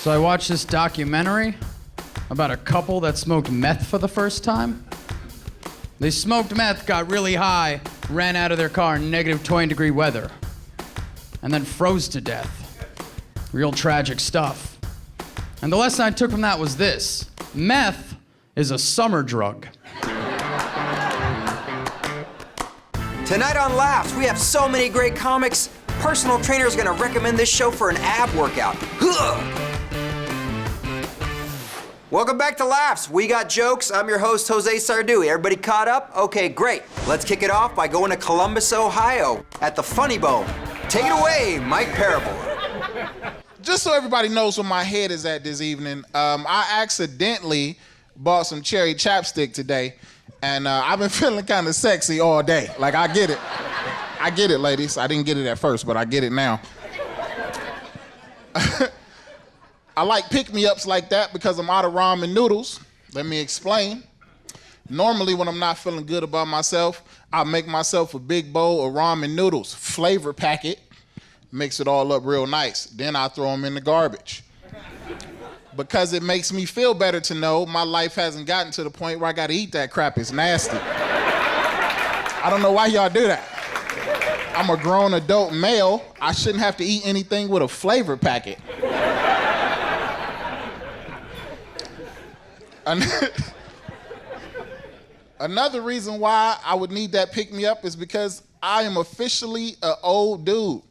So I watched this documentary about a couple that smoked meth for the first time. They smoked meth, got really high, ran out of their car in negative 20-degree weather, and then froze to death. Real tragic stuff. And the lesson I took from that was this: meth is a summer drug. Tonight on Laughs, we have so many great comics. Personal trainer is gonna recommend this show for an ab workout. Welcome back to Laughs. We got jokes. I'm your host, Jose Sarduy. Everybody caught up? Okay, great. Let's kick it off by going to Columbus, Ohio at the Funny Bone. Take it away, Mike Paramore. Just so everybody knows where my head is at this evening, I accidentally bought some cherry chapstick today, and I've been feeling kind of sexy all day. Like, I get it. I get it, ladies. I didn't get it at first, but I get it now. I like pick-me-ups like that because I'm out of ramen noodles. Let me explain. Normally, when I'm not feeling good about myself, I make myself a big bowl of ramen noodles, flavor packet, mix it all up real nice. Then I throw them in the garbage. Because it makes me feel better to know my life hasn't gotten to the point where I gotta eat that crap. It's nasty. I don't know why y'all do that. I'm a grown adult male. I shouldn't have to eat anything with a flavor packet. Another reason why I would need that pick-me-up is because I am officially an old dude.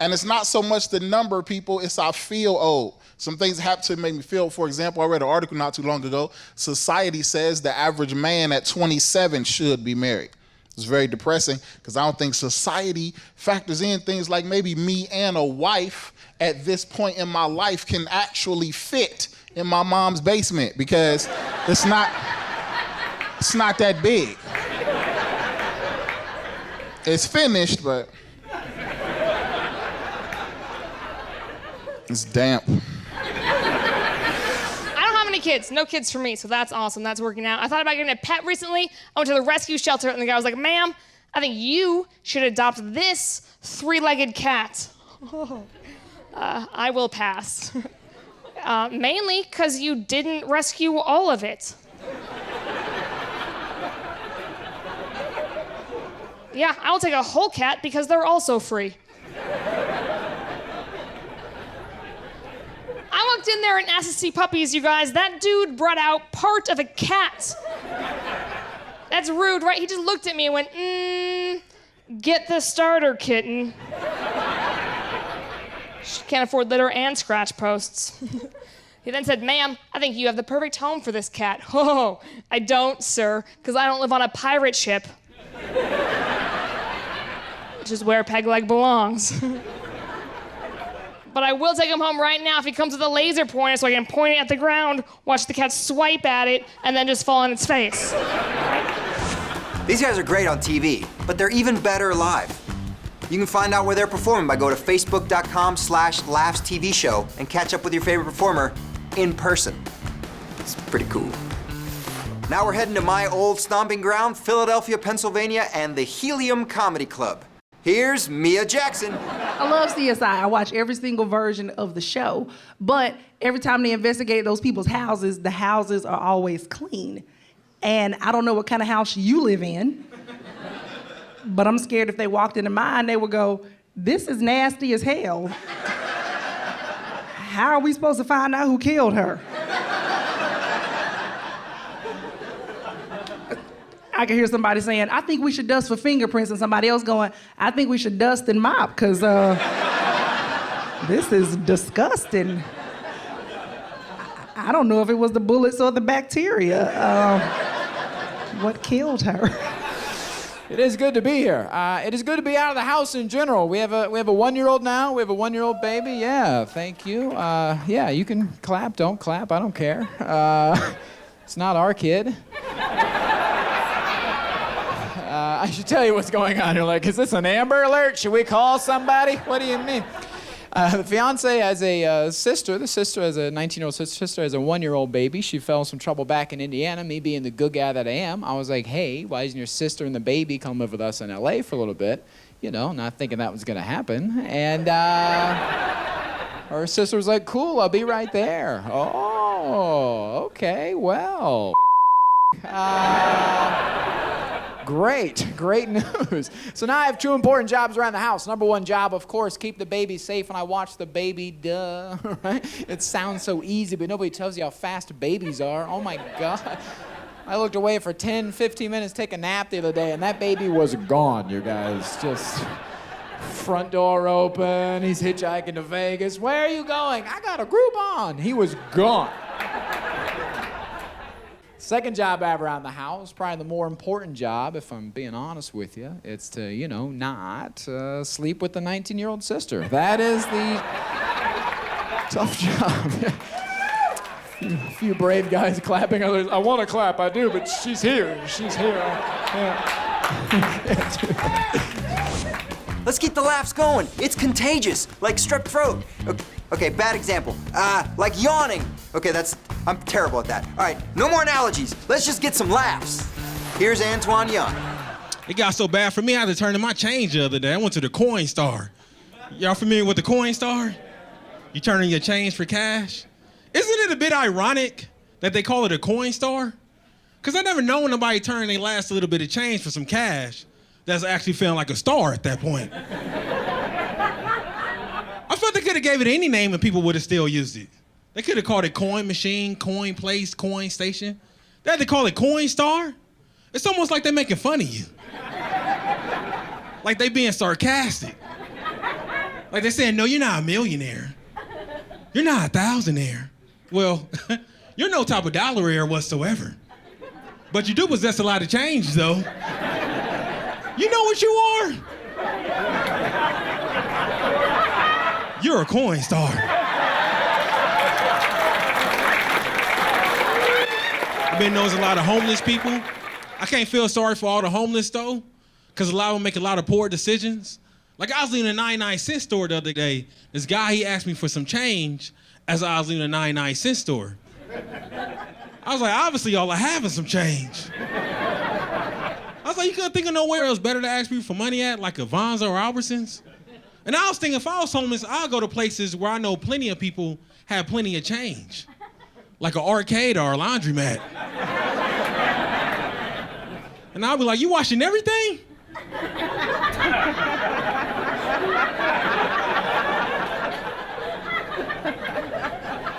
And it's not so much the number of people, it's I feel old. Some things happen to make me feel, for example, I read an article not too long ago, society says the average man at 27 should be married. It's very depressing because I don't think society factors in things like maybe me and a wife at this point in my life can actually fit in my mom's basement because it's not that big. It's finished, but it's damp. I don't have any kids. No kids for me, so that's awesome. That's working out. I thought about getting a pet recently. I went to the rescue shelter, and the guy was like, "Ma'am, I think you should adopt this three-legged cat." I will pass. Mainly because you didn't rescue all of it. Yeah, I will take a whole cat because they're also free. I walked in there and asked to see puppies, you guys. That dude brought out part of a cat. That's rude, right? He just looked at me and went, get the starter kitten. She can't afford litter and scratch posts. He then said, "Ma'am, I think you have the perfect home for this cat." "Oh, I don't, sir, because I don't live on a pirate ship." Which is where Peg Leg belongs. But I will take him home right now if he comes with a laser pointer so I can point it at the ground, watch the cat swipe at it, and then just fall on its face. These guys are great on TV, but they're even better live. You can find out where they're performing by going to facebook.com/laughstv-show and catch up with your favorite performer in person. It's pretty cool. Now we're heading to my old stomping ground, Philadelphia, Pennsylvania, and the Helium Comedy Club. Here's Mia Jackson. I love CSI. I watch every single version of the show, but every time they investigate those people's houses, the houses are always clean. And I don't know what kind of house you live in, but I'm scared if they walked into mine, they would go, "This is nasty as hell. How are we supposed to find out who killed her?" I can hear somebody saying, "I think we should dust for fingerprints," and somebody else going, "I think we should dust and mop, because this is disgusting. I don't know if it was the bullets or the bacteria. What killed her?" It is good to be here. It is good to be out of the house in general. We have a 1-year-old now. We have a 1-year-old baby. Yeah, thank you. Yeah, you can clap, don't clap. I don't care. It's not our kid. I should tell you what's going on. You're like, is this an Amber Alert? Should we call somebody? What do you mean? The fiance has a sister. The sister has a 19-year-old sister, has a 1-year-old baby. She fell in some trouble back in Indiana. Me being the good guy that I am, I was like, hey, why doesn't your sister and the baby come live with us in LA for a little bit? You know, not thinking that was going to happen. And Her sister was like, cool, I'll be right there. Oh, okay, well. Great news. So now I have 2 important jobs around the house. Number 1 job, of course, keep the baby safe when I watch the baby, duh, right? It sounds so easy, but nobody tells you how fast babies are. Oh my God. I looked away for 10, 15 minutes to take a nap the other day, and that baby was gone, you guys. Just front door open, he's hitchhiking to Vegas. Where are you going? I got a Groupon. He was gone. Second job I have around the house, probably the more important job, if I'm being honest with you, it's to, not sleep with the 19-year-old sister. That is the tough job. A few brave guys clapping, others, I want to clap, I do, but she's here. Let's keep the laughs going. It's contagious, like strep throat. Okay, bad example. Like yawning. Okay, I'm terrible at that. All right, no more analogies. Let's just get some laughs. Here's Antoine Young. It got so bad for me, I had to turn in my change the other day. I went to the Coin Star. Y'all familiar with the Coin Star? You turn in your change for cash? Isn't it a bit ironic that they call it a Coin Star? Because I never known nobody turn their last little bit of change for some cash that's actually feeling like a star at that point. I felt they could have gave it any name and people would have still used it. They could have called it Coin Machine, Coin Place, Coin Station. They had to call it Coin Star? It's almost like they're making fun of you. Like they being sarcastic. Like they're saying, no, you're not a millionaire. You're not a thousandaire. Well, you're no type of dollaraire whatsoever. But you do possess a lot of change, though. You know what you are? You're a coin star. I've been noticing a lot of homeless people. I can't feel sorry for all the homeless, though, because a lot of them make a lot of poor decisions. Like, I was leaving a 99-cent store the other day. This guy, he asked me for some change as I was leaving a 99-cent store. I was like, obviously, y'all are having some change. I was like, you couldn't think of nowhere else better to ask people for money at, like a Vons or Albertsons? And I was thinking, if I was homeless, I'll go to places where I know plenty of people have plenty of change, like an arcade or a laundromat. And I'll be like, you washing everything?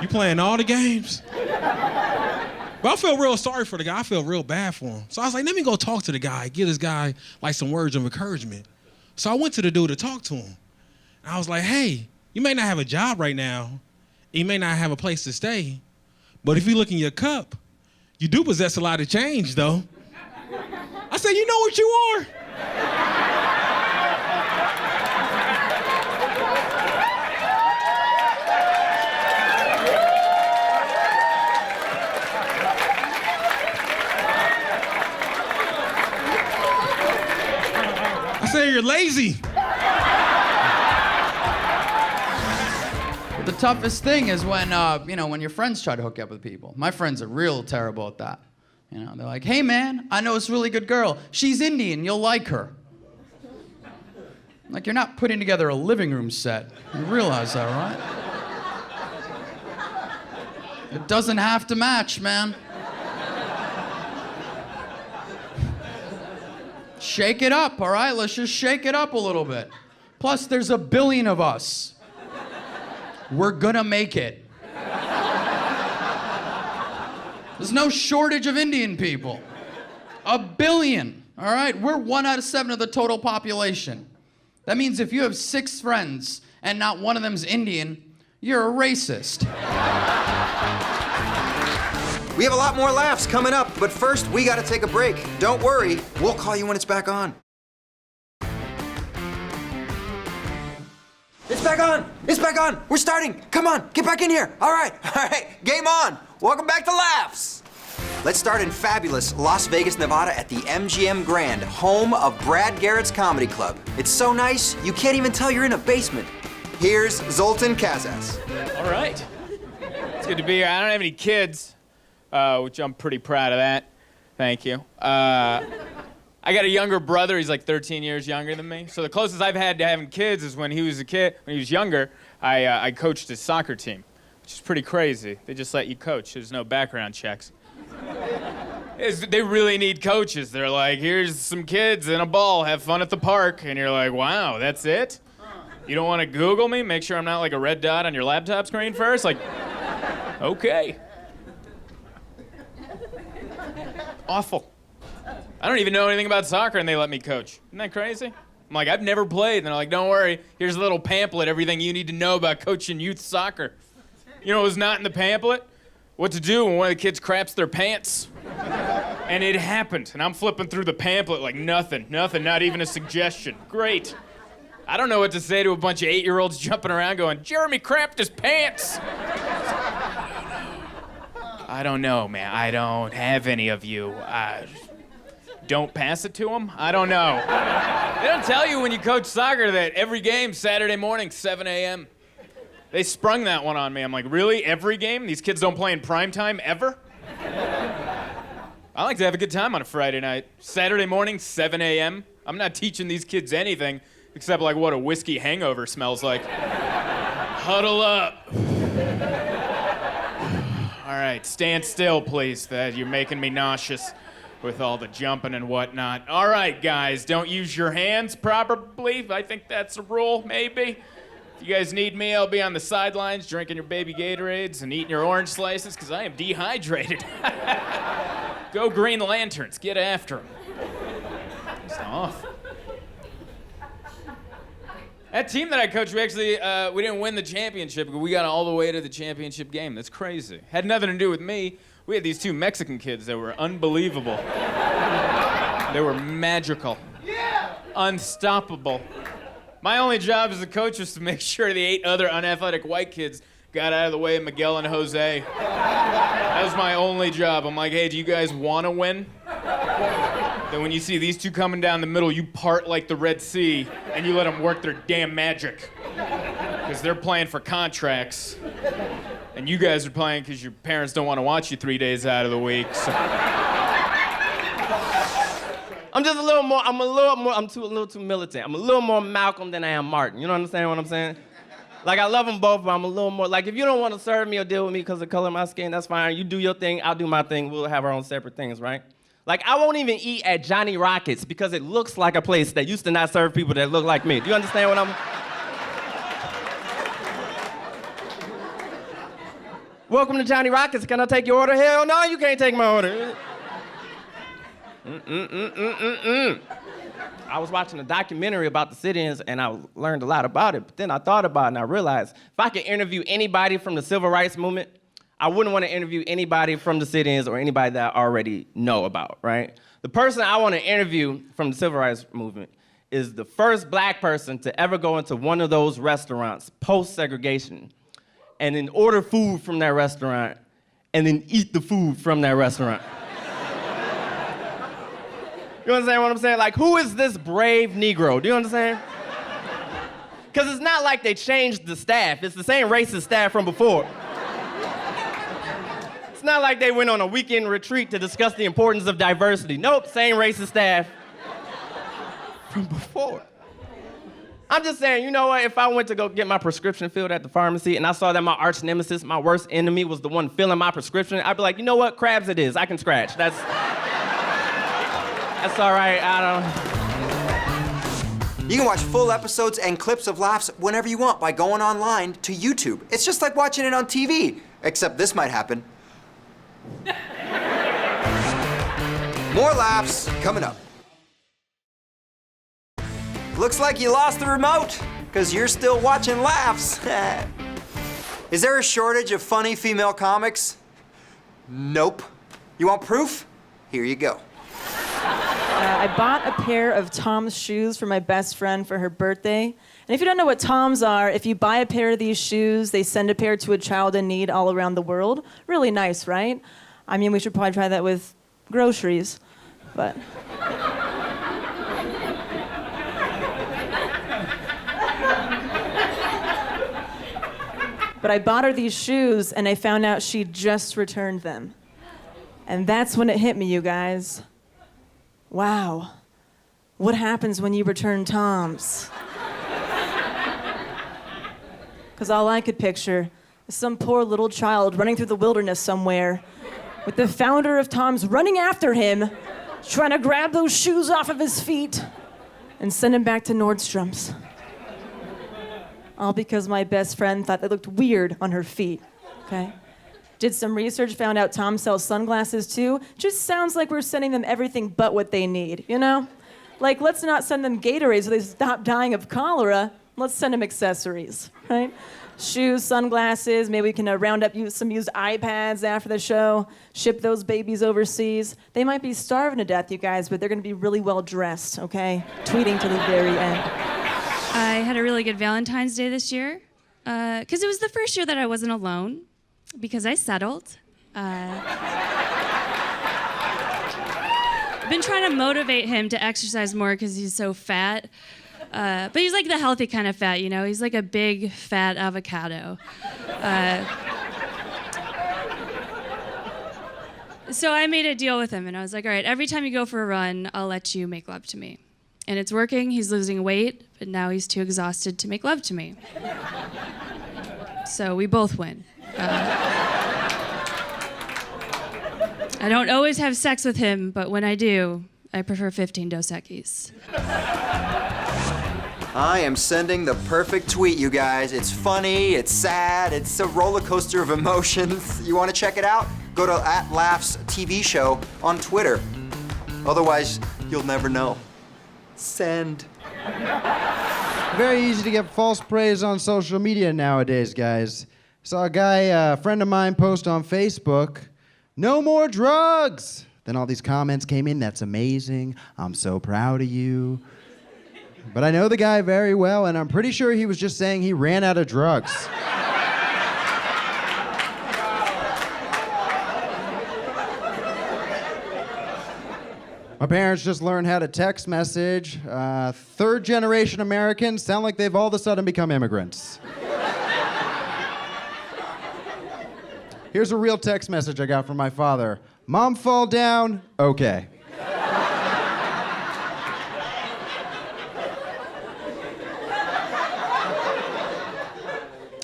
You playing all the games? But I feel real sorry for the guy. I feel real bad for him. So I was like, let me go talk to the guy, give this guy like some words of encouragement. So I went to the dude to talk to him. And I was like, hey, you may not have a job right now. You may not have a place to stay. But if you look in your cup, you do possess a lot of change, though. I said, you know what you are? I said, you're lazy. The toughest thing is when, when your friends try to hook you up with people. My friends are real terrible at that. They're like, hey man, I know this really good girl. She's Indian, you'll like her. Like, you're not putting together a living room set. You realize that, right? It doesn't have to match, man. Shake it up, all right? Let's just shake it up a little bit. Plus, there's a billion of us. We're gonna make it. There's no shortage of Indian people. 1 billion, all right? We're 1 out of 7 of the total population. That means if you have 6 friends and not one of them's Indian, you're a racist. We have a lot more laughs coming up, but first we gotta take a break. Don't worry, we'll call you when it's back on. It's back on! It's back on! We're starting! Come on, get back in here! All right, game on! Welcome back to Laughs! Let's start in fabulous Las Vegas, Nevada at the MGM Grand, home of Brad Garrett's Comedy Club. It's so nice, you can't even tell you're in a basement. Here's Zoltan Kazas. All right. It's good to be here. I don't have any kids, which I'm pretty proud of that. Thank you. I got a younger brother. He's like 13 years younger than me. So the closest I've had to having kids is when he was a kid, when he was younger. I coached a soccer team, which is pretty crazy. They just let you coach. There's no background checks. They really need coaches. They're like, here's some kids and a ball, have fun at the park. And you're like, wow, that's it? You don't want to Google me? Make sure I'm not like a red dot on your laptop screen first? Like, okay. Awful. I don't even know anything about soccer and they let me coach. Isn't that crazy? I'm like, I've never played. And they're like, don't worry, here's a little pamphlet, everything you need to know about coaching youth soccer. You know what was not in the pamphlet? What to do when one of the kids craps their pants. And it happened. And I'm flipping through the pamphlet like nothing, not even a suggestion. Great. I don't know what to say to a bunch of 8-year-olds jumping around going, Jeremy crapped his pants. I don't know, man. I don't have any of you. Don't pass it to them? I don't know. They don't tell you when you coach soccer that every game, Saturday morning, 7 a.m. They sprung that one on me. I'm like, really? Every game? These kids don't play in prime time ever? I like to have a good time on a Friday night. Saturday morning, 7 a.m. I'm not teaching these kids anything except like what a whiskey hangover smells like. Huddle up. All right, stand still, please. You're making me nauseous with all the jumping and whatnot. All right, guys, don't use your hands, probably. I think that's a rule, maybe. If you guys need me, I'll be on the sidelines drinking your baby Gatorades and eating your orange slices, because I am dehydrated. Go Green Lanterns, get after them. It's off. That team that I coached, we didn't win the championship, but we got all the way to the championship game. That's crazy. Had nothing to do with me. We had these 2 Mexican kids that were unbelievable. They were magical. Unstoppable. My only job as a coach was to make sure the 8 other unathletic white kids got out of the way of Miguel and Jose. That was my only job. I'm like, hey, do you guys want to win? Then when you see these 2 coming down the middle, you part like the Red Sea and you let them work their damn magic. Because they're playing for contracts. And you guys are playing because your parents don't want to watch you 3 days out of the week. So. I'm just a little too militant. I'm a little more Malcolm than I am Martin. You know what I'm saying? Like, I love them both, but I'm a little more, like, if you don't want to serve me or deal with me because of the color of my skin, that's fine. You do your thing, I'll do my thing. We'll have our own separate things, right? Like, I won't even eat at Johnny Rockets because it looks like a place that used to not serve people that look like me. Do you understand what I'm... Welcome to Johnny Rockets. Can I take your order? Hell no, you can't take my order. I was watching a documentary about the sit-ins and I learned a lot about it, but then I thought about it and I realized if I could interview anybody from the civil rights movement, I wouldn't want to interview anybody from the sit-ins or anybody that I already know about, right? The person I want to interview from the civil rights movement is the first black person to ever go into one of those restaurants post-segregation and then order food from that restaurant and then eat the food from that restaurant. You understand what I'm saying? Like, who is this brave Negro? Do you understand? Because it's not like they changed the staff. It's the same racist staff from before. It's not like they went on a weekend retreat to discuss the importance of diversity. Nope, same racist staff from before. I'm just saying, you know what? If I went to go get my prescription filled at the pharmacy and I saw that my arch nemesis, my worst enemy, was the one filling my prescription, I'd be like, you know what? Crabs it is. I can scratch. That's all right. You can watch full episodes and clips of laughs whenever you want by going online to YouTube. It's just like watching it on TV, except this might happen. More laughs coming up. Looks like you lost the remote, because you're still watching laughs. Is there a shortage of funny female comics? Nope. You want proof? Here you go. I bought a pair of Tom's shoes for my best friend for her birthday. And if you don't know what Tom's are, if you buy a pair of these shoes, they send a pair to a child in need all around the world. Really nice, right? I mean, we should probably try that with groceries, but... But I bought her these shoes, and I found out she just returned them. And that's when it hit me, you guys. Wow. What happens when you return Toms? Because all I could picture is some poor little child running through the wilderness somewhere with the founder of Tom's running after him, trying to grab those shoes off of his feet and send him back to Nordstrom's. All because my best friend thought they looked weird on her feet, okay? Did some research, found out Tom sells sunglasses too. Just sounds like we're sending them everything but what they need, you know? Like, let's not send them Gatorade so they stop dying of cholera. Let's send them accessories, right? Shoes, sunglasses, maybe we can round up some used iPads after the show, ship those babies overseas. They might be starving to death, you guys, but they're gonna be really well dressed, okay? Tweeting to the very end. I had a really good Valentine's Day this year, because it was the first year that I wasn't alone, because I settled. I've been trying to motivate him to exercise more because he's so fat. But he's like the healthy kind of fat, you know? He's like a big, fat avocado. So I made a deal with him, and I was like, all right, every time you go for a run, I'll let you make love to me. And it's working. He's losing weight, but now he's too exhausted to make love to me. So we both win. I don't always have sex with him, but when I do, I prefer 15 Dos Equis. I am sending the perfect tweet, you guys. It's funny, it's sad, it's a roller coaster of emotions. You want to check it out? Go to @Laughs TV show on Twitter. Otherwise, you'll never know. Send. Very easy to get false praise on social media nowadays, guys. Saw a guy, a friend of mine, post on Facebook, "No more drugs!" Then all these comments came in, "That's amazing, I'm so proud of you." But I know the guy very well, and I'm pretty sure he was just saying he ran out of drugs. My parents just learned how to text message. Third-generation Americans sound like they've all of a sudden become immigrants. Here's a real text message I got from my father. "Mom fall down? Okay."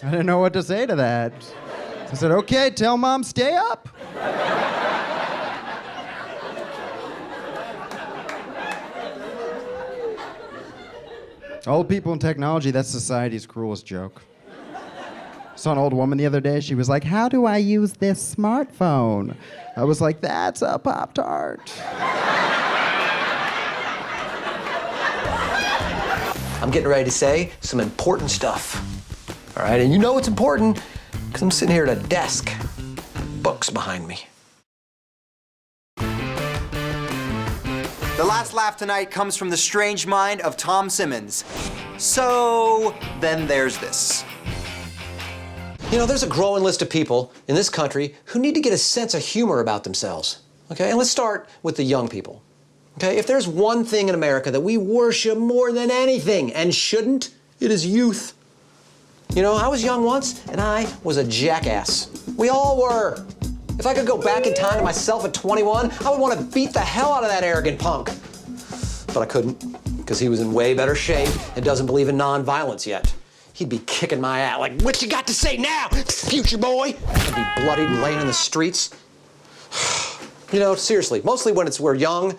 I didn't know what to say to that. I said, "Okay, tell Mom stay up." Old people and technology, that's society's cruelest joke. Saw an old woman the other day, she was like, "How do I use this smartphone?" I was like, "That's a Pop-Tart." I'm getting ready to say some important stuff. All right, and you know it's important because I'm sitting here at a desk, books behind me. The last laugh tonight comes from the strange mind of Tom Simmons. So, then there's this. You know, there's a growing list of people in this country who need to get a sense of humor about themselves, okay? And let's start with the young people, okay? If there's one thing in America that we worship more than anything, and shouldn't, it is youth. You know, I was young once, and I was a jackass. We all were. If I could go back in time to myself at 21, I would want to beat the hell out of that arrogant punk. But I couldn't, because he was in way better shape and doesn't believe in nonviolence yet. He'd be kicking my ass like, "What you got to say now, future boy?" I'd be bloodied and laying in the streets. You know, seriously, mostly when we're young,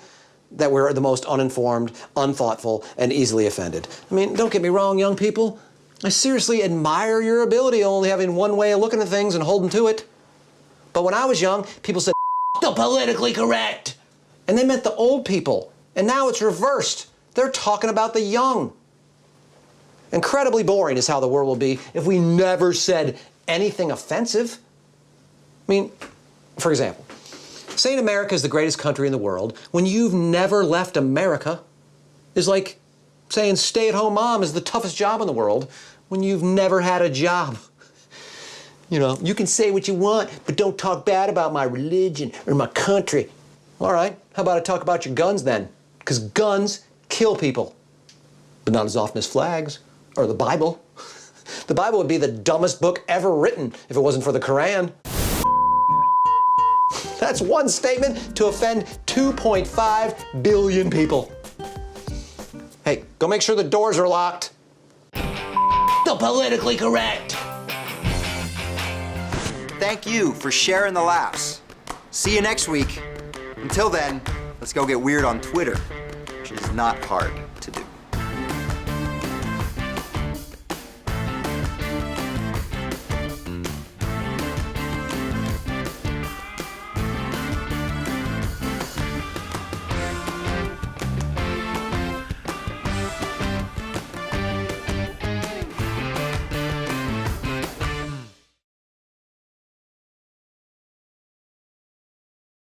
that we're the most uninformed, unthoughtful, and easily offended. I mean, don't get me wrong, young people. I seriously admire your ability only having one way of looking at things and holding to it. But when I was young, people said, "The politically correct." And they meant the old people. And now it's reversed. They're talking about the young. Incredibly boring is how the world will be if we never said anything offensive. I mean, for example, saying America is the greatest country in the world when you've never left America is like saying stay-at-home mom is the toughest job in the world when you've never had a job. You know, you can say what you want, but don't talk bad about my religion or my country. All right, how about I talk about your guns then? Because guns kill people, but not as often as flags or the Bible. The Bible would be the dumbest book ever written if it wasn't for the Quran. That's one statement to offend 2.5 billion people. Hey, go make sure the doors are locked. The politically correct. thank you for sharing the laughs. See you next week. Until then, let's go get weird on Twitter, which is not hard to do.